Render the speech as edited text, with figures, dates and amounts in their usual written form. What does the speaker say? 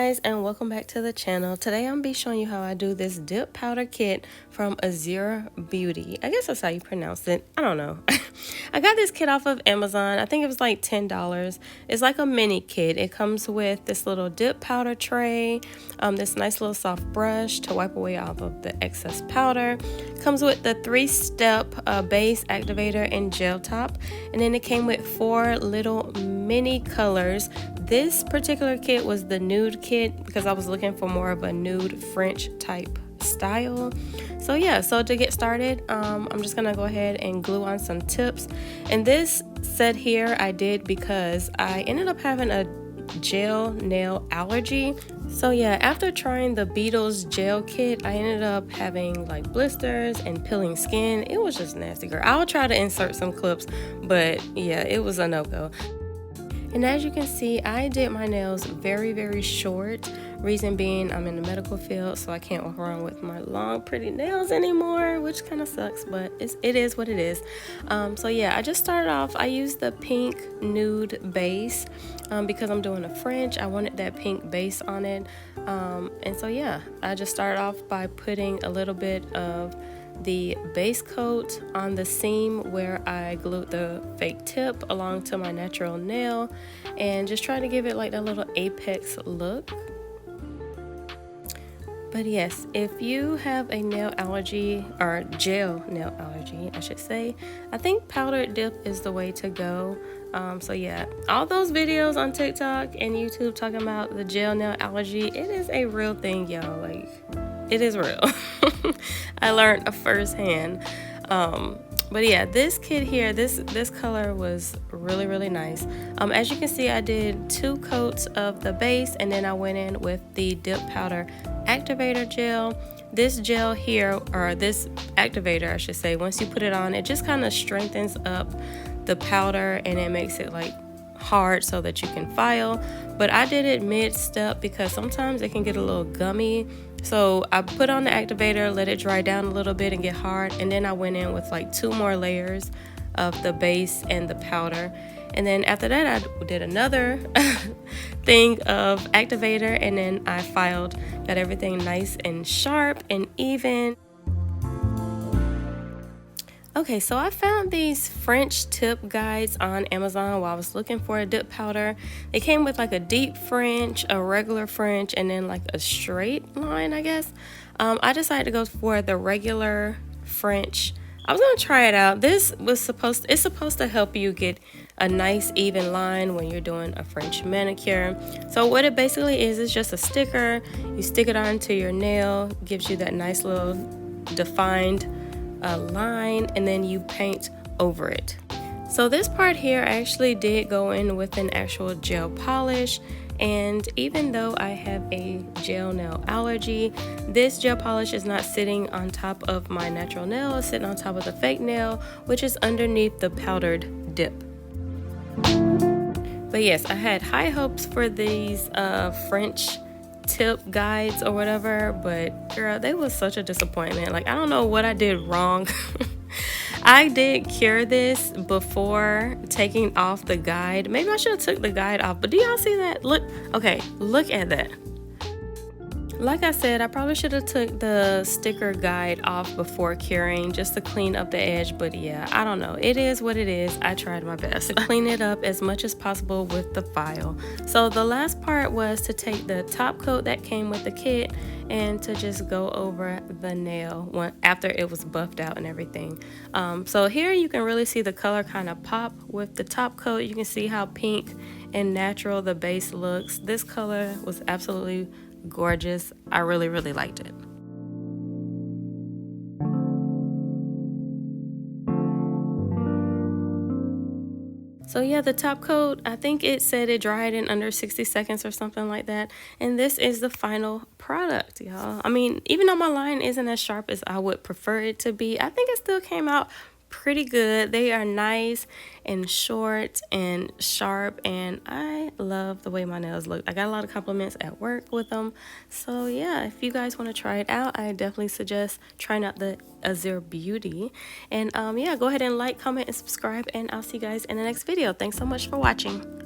guys, and welcome back to the channel. Today I'm gonna be showing you how I do this dip powder kit from Azure Beauty. I guess that's how you pronounce it. I don't know. I got this kit off of Amazon. I think it was like $10. It's like a mini kit. It comes with this little dip powder tray, this nice little soft brush to wipe away all of the excess powder. Comes with the 3-step base, activator, and gel top, and then it came with 4 little mini colors. This particular kit was the nude kit because I was looking for more of a nude French type style. So yeah, so to get started, I'm just gonna go ahead and glue on some tips. And this set here I did because I ended up having a gel nail allergy. So yeah, after trying the Beetles gel kit, I ended up having like blisters and peeling skin. It was just nasty, girl. I'll try to insert some clips, but yeah, it was a no-go. And as you can see, I did my nails very short. Reason being, I'm in the medical field, so I can't walk around with my long, pretty nails anymore, which kind of sucks, but it is what it is. So yeah, I just started off, I used the pink nude base because I'm doing a French. I wanted that pink base on it. And so yeah, I just started off by putting a little bit of the base coat on the seam where I glued the fake tip along to my natural nail, and just trying to give it like that little apex look. But yes, if you have a nail allergy, or gel nail allergy I should say, I think powdered dip is the way to go. So yeah, all those videos on TikTok and YouTube talking about the gel nail allergy, it is a real thing, y'all. Like, it is real. I learned firsthand. But yeah, this kit here, this color was really nice. As you can see, I did 2 coats of the base, and then I went in with the dip powder activator gel. This gel here, or this activator I should say, once you put it on, it just kind of strengthens up the powder and it makes it like hard so that you can file. But I did it mid-step because sometimes it can get a little gummy. So I put on the activator, let it dry down a little bit and get hard, and then I went in with like 2 more layers of the base and the powder. And then after that I did another thing of activator, and then I filed, got everything nice and sharp and even. Okay, so I found these French tip guides on Amazon while I was looking for a dip powder. They came with like a deep French, a regular French, and then like a straight line, I guess. I decided to go for the regular French. I was gonna try it out. This was it's supposed to help you get a nice even line when you're doing a French manicure. So what it basically is just a sticker. You stick it onto your nail, gives you that nice little defined line, and then you paint over it. So this part here I actually did go in with an actual gel polish, and even though I have a gel nail allergy, this gel polish is not sitting on top of my natural nail. It's sitting on top of the fake nail, which is underneath the powdered dip. But yes, I had high hopes for these French tip guides or whatever, but girl, they was such a disappointment. Like, I don't know what I did wrong. I did cure this before taking off the guide. Maybe I should have took the guide off, but do y'all see that? Look, okay, look at that. Like I said, I probably should have took the sticker guide off before curing just to clean up the edge, but yeah, I don't know. It is what it is. I tried my best to clean it up as much as possible with the file. So the last part was to take the top coat that came with the kit and to just go over the nail after it was buffed out and everything. So here you can really see the color kind of pop with the top coat. You can see how pink and natural the base looks. This color was absolutely gorgeous. I really liked it. So yeah, the top coat, I think it said it dried in under 60 seconds or something like that. And this is the final product, y'all. I mean, even though my line isn't as sharp as I would prefer it to be, I think it still came out pretty good. They are nice and short and sharp, and I love the way my nails look. I got a lot of compliments at work with them. So yeah, if you guys want to try it out, I definitely suggest trying out the Azure Beauty. And yeah, go ahead and like, comment, and subscribe, and I'll see you guys in the next video. Thanks so much for watching.